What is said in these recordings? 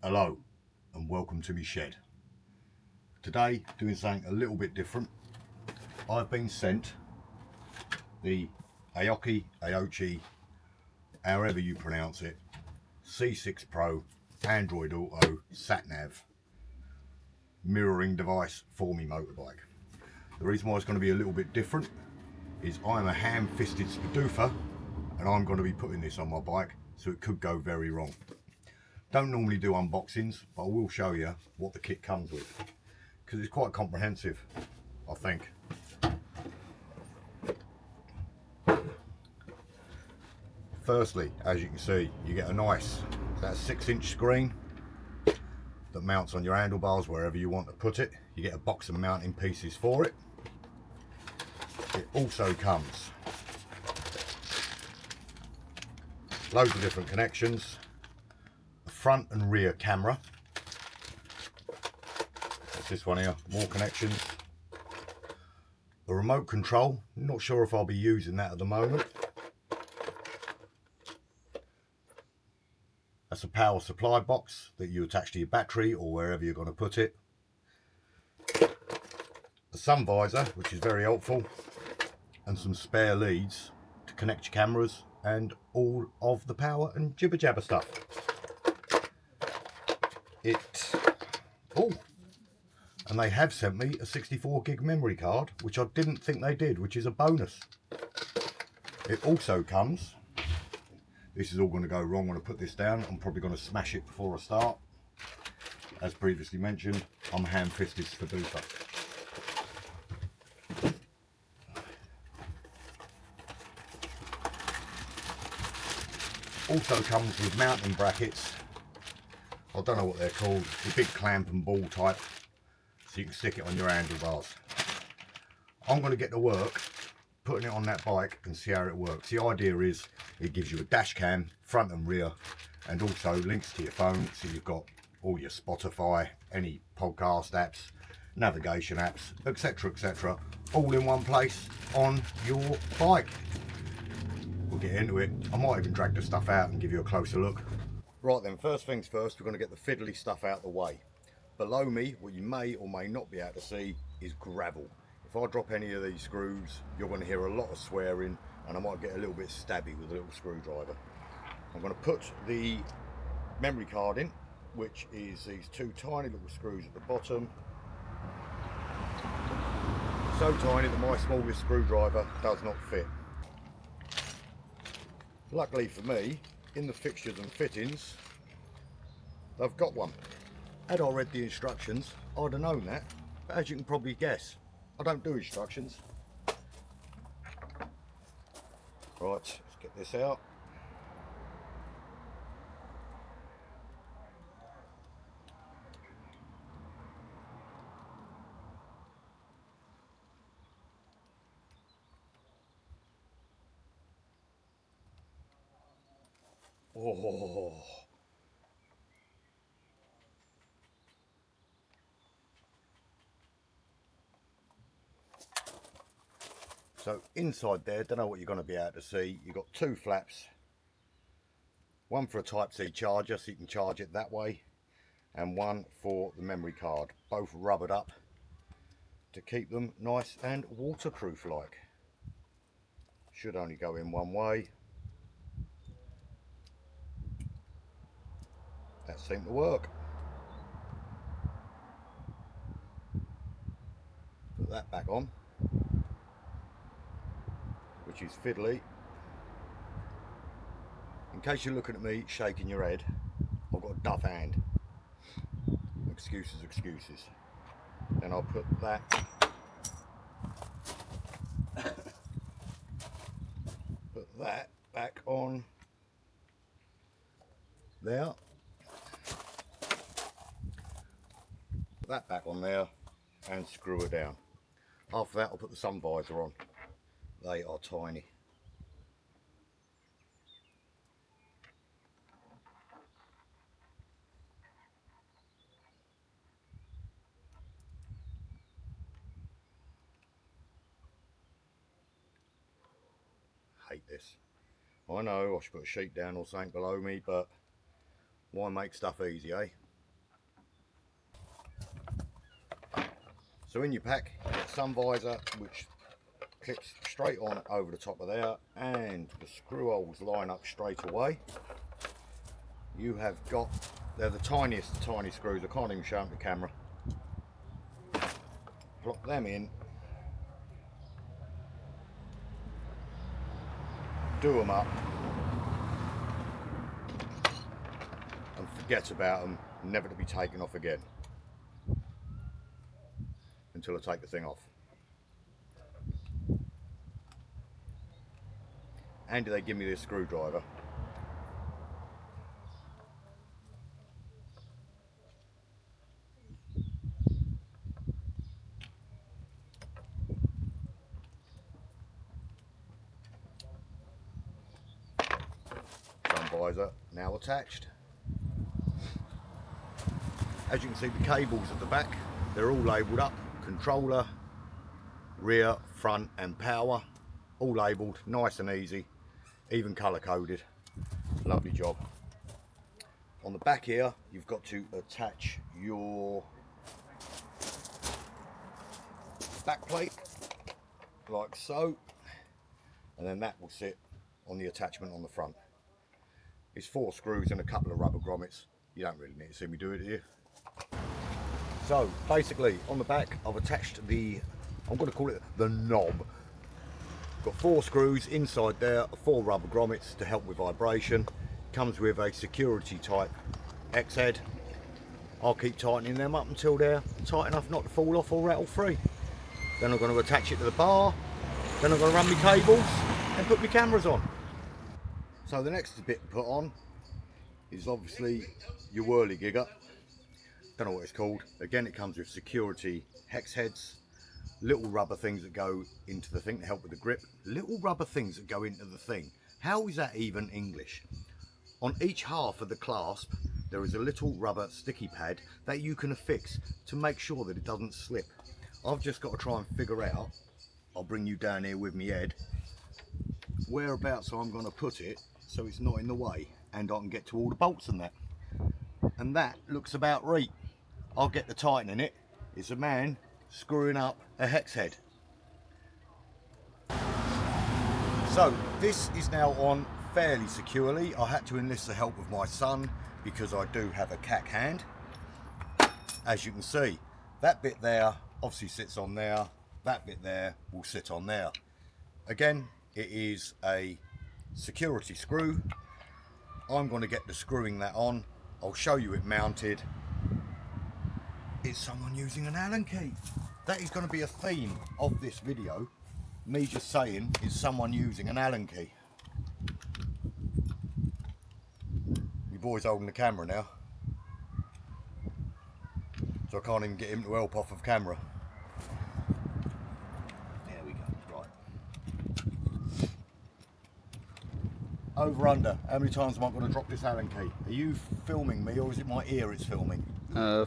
Hello and welcome to my shed. Today doing something a little bit different. I've been sent the Aoocci, however you pronounce it, C6 Pro Android Auto Sat Nav mirroring device for me motorbike. The reason why it's going to be a little bit different is I'm a ham-fisted spedoofer and I'm going to be putting this on my bike, so it could go very wrong. Don't normally do unboxings, but I will show you what the kit comes with because it's quite comprehensive, I think. Firstly, as you can see, you get a nice, that 6-inch screen that mounts on your handlebars wherever you want to put it. You get a box of mounting pieces for it. It also comes loads of different connections, a front and rear camera. That's this one here, more connections. A remote control, not sure if I'll be using that at the moment. That's a power supply box that you attach to your battery or wherever you're going to put it. A sun visor, which is very helpful, and some spare leads to connect your cameras and all of the power and jibber jabber stuff. And they have sent me a 64 gig memory card, which I didn't think they did, which is a bonus. It also comes, this is all going to go wrong when I put this down. I'm probably going to smash it before I start. As previously mentioned, I'm a ham-fisted spedoofer. Also comes with mounting brackets. I don't know what they're called, the big clamp and ball type, so you can stick it on your handlebars. I'm going to get to work putting it on that bike and see how it works. The idea is it gives you a dash cam, front and rear, and also links to your phone, so you've got all your Spotify, any podcast apps, navigation apps, etc., all in one place on your bike. We'll get into it. I might even drag the stuff out and give you a closer look. Right then, first things first, we're going to get the fiddly stuff out of the way. Below me, what you may or may not be able to see is gravel. If I drop any of these screws, you're going to hear a lot of swearing and I might get a little bit stabby with a little screwdriver. I'm going to put the memory card in, which is these two tiny little screws at the bottom. So tiny that my smallest screwdriver does not fit. Luckily for me, in the fixtures and fittings, they've got one. Had I read the instructions, I'd have known that, but as you can probably guess, I don't do instructions. Right, let's get this out. Oh. So inside there, don't know what you're going to be able to see, you've got two flaps. One for a Type-C charger, so you can charge it that way, and one for the memory card, both rubbered up to keep them nice and waterproof like. Should only go in one way. That seemed to work. Put that back on, which is fiddly. In case you're looking at me shaking your head, I've got a duff hand. Excuses, excuses. Then I'll put that back on there. Put that back on there and screw it down. After that, I'll put the sun visor on. They are tiny. Hate this. I know I should put a sheet down or something below me, but why make stuff easy, eh? So in your pack, you get sun visor, which clips straight on over the top of there, and the screw holes line up straight away. You have got, they're the tiniest tiny screws, I can't even show them to the camera. Plop them in, do them up, and forget about them, never to be taken off again until I take the thing off. And they give me this screwdriver. Sun visor now attached. As you can see, the cables at the back, they're all labelled up. Controller, rear, front and power, all labelled, nice and easy, even colour coded. Lovely job. On the back here, you've got to attach your back plate like so, and then that will sit on the attachment on the front. It's 4 screws and a couple of rubber grommets. You don't really need to see me do it here. So basically on the back I've attached the, I'm going to call it the knob. Got 4 screws inside there, 4 rubber grommets to help with vibration. Comes with a security type X head. I'll keep tightening them up until they're tight enough not to fall off or rattle free. Then I'm going to attach it to the bar. Then I'm going to run my cables and put my cameras on. So the next bit to put on is obviously your whirligigger. Don't know what it's called. Again, it comes with security hex heads, little rubber things that go into the thing to help with the grip. Little rubber things that go into the thing. How is that even English? On each half of the clasp, there is a little rubber sticky pad that you can affix to make sure that it doesn't slip. I've just got to try and figure out, I'll bring you down here with my head, whereabouts I'm going to put it so it's not in the way and I can get to all the bolts and that. And that looks about right. I'll get the tightening it. It's a man screwing up a hex head. So this is now on fairly securely. I had to enlist the help of my son because I do have a cack hand. As you can see, that bit there obviously sits on there. That bit there will sit on there. Again, it is a security screw. I'm going to get the screwing that on. I'll show you it mounted. It's someone using an Allen key. That is going to be a theme of this video. Me just saying it's someone using an Allen key. My boy's holding the camera now, so I can't even get him to help off of camera. There we go, right. Over under, how many times am I going to drop this Allen key? Are you filming me or is it my ear it's filming?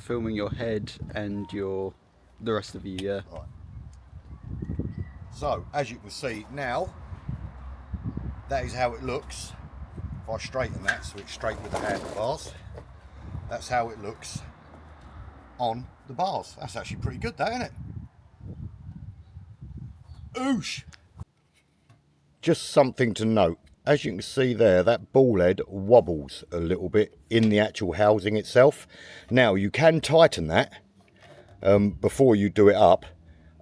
Filming your head and the rest of you, yeah. Right. So, as you can see now, that is how it looks. If I straighten that so it's straight with the handlebars, that's how it looks on the bars. That's actually pretty good, that, isn't it? Oosh! Just something to note. As you can see there, that ball head wobbles a little bit in the actual housing itself. Now, you can tighten that before you do it up.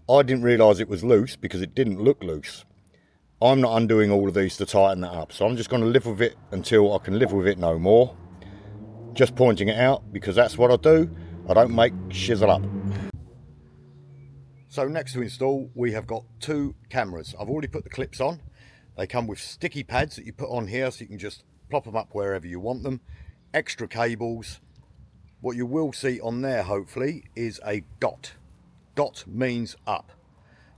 I didn't realise it was loose because it didn't look loose. I'm not undoing all of these to tighten that up, so I'm just going to live with it until I can live with it no more. Just pointing it out because that's what I do. I don't make shizzle up. So next to install, we have got 2 cameras. I've already put the clips on. They come with sticky pads that you put on here so you can just plop them up wherever you want them. Extra cables. What you will see on there, hopefully, is a dot. Dot means up.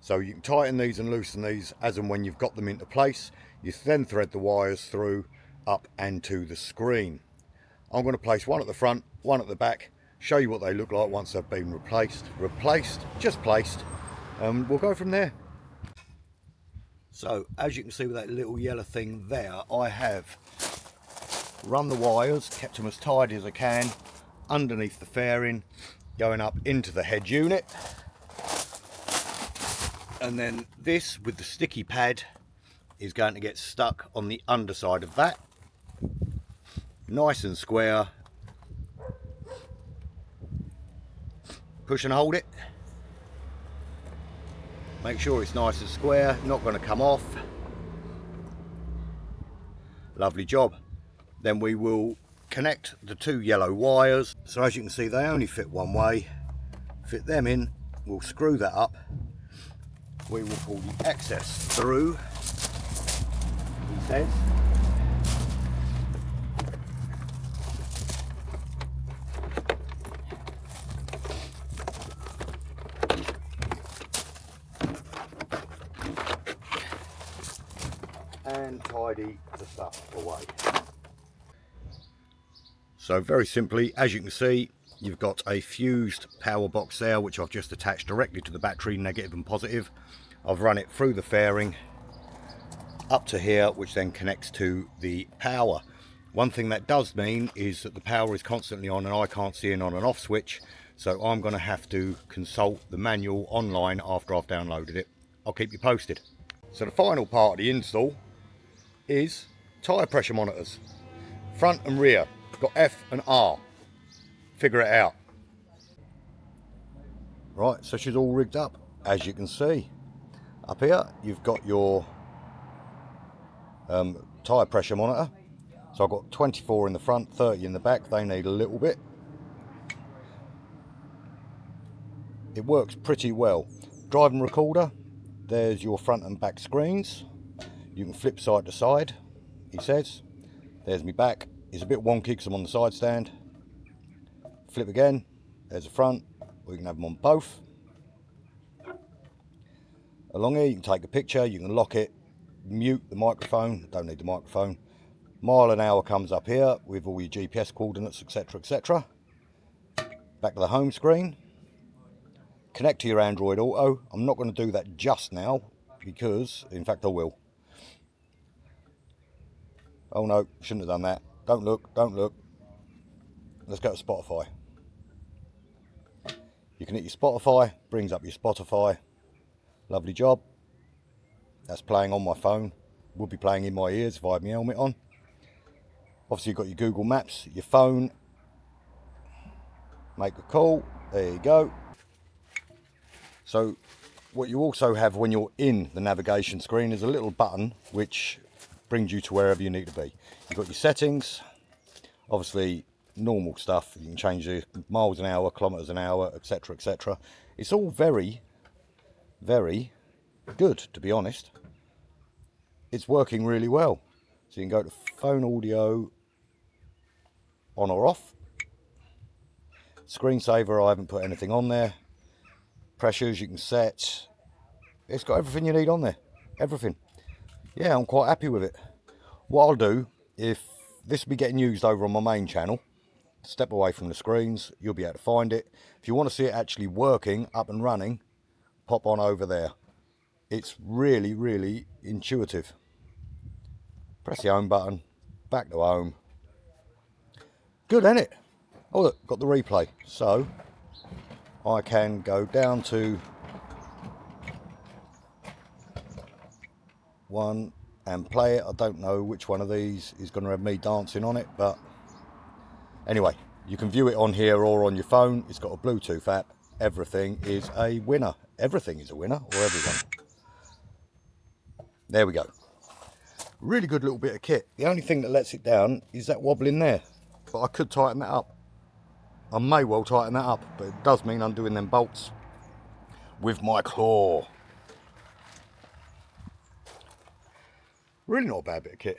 So you can tighten these and loosen these as and when you've got them into place. You then thread the wires through, up and to the screen. I'm going to place one at the front, one at the back, show you what they look like once they've been replaced, just placed, and we'll go from there. So as you can see with that little yellow thing there, I have run the wires, kept them as tidy as I can, underneath the fairing, going up into the head unit. And then this with the sticky pad is going to get stuck on the underside of that. Nice and square. Push and hold it. Make sure it's nice and square, not going to come off. Lovely job. Then we will connect the two yellow wires. So as you can see, they only fit one way. Fit them in, we'll screw that up. We will pull the excess through, he says. And tidy the stuff away. So very simply, as you can see, you've got a fused power box there, which I've just attached directly to the battery, negative and positive. I've run it through the fairing up to here, which then connects to the power. One thing that does mean is that the power is constantly on and I can't see an on and off switch, so I'm going to have to consult the manual online after I've downloaded it. I'll keep you posted. So the final part of the install is tyre pressure monitors, front and rear. Got F and R. Figure it out. Right, so she's all rigged up, as you can see. Up here you've got your tyre pressure monitor. So I've got 24 in the front, 30 in the back. They need a little bit. It works pretty well. Driving recorder, there's your front and back screens. You can flip side to side, he says. There's me back. It's a bit wonky because I'm on the side stand. Flip again, there's the front. We can have them on both. Along here you can take a picture, you can lock it, mute the microphone, don't need the microphone. Mile an hour comes up here with all your GPS coordinates, etc, etc. Back to the home screen. Connect to your Android Auto. I'm not going to do that just now because, in fact I will. Oh no, shouldn't have done that. Don't look, don't look. Let's go to Spotify. You can hit your Spotify, brings up your Spotify. Lovely job. That's playing on my phone. Will be playing in my ears if I have my helmet on. Obviously you've got your Google Maps, your phone. Make a call. There you go. So what you also have when you're in the navigation screen is a little button which brings you to wherever you need to be. You've got your settings. Obviously normal stuff. You can change the miles an hour, kilometers an hour, etc, etc. It's all very, very good, to be honest. It's working really well. So you can go to phone audio on or off. Screensaver, I haven't put anything on there. Pressures you can set. It's got everything you need on there. Everything. Yeah, I'm quite happy with it. What I'll do, if this will be getting used over on my main channel, step away from the screens, you'll be able to find it. If you want to see it actually working, up and running, pop on over there. It's really, really intuitive. Press the home button, back to home. Good, ain't it? Oh look, got the replay. So I can go down to one and play it. I don't know which one of these is going to have me dancing on it, but anyway, you can view it on here or on your phone. It's got a Bluetooth app. Everything is a winner. Everything is a winner, or everyone. There we go. Really good little bit of kit. The only thing that lets it down is that wobble in there, but I could tighten that up. I may well tighten that up, but it does mean undoing them bolts with my claw. Really not a bad bit of kit.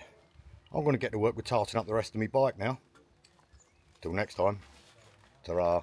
I'm going to get to work with tarting up the rest of my bike now. Till next time. Ta-ra.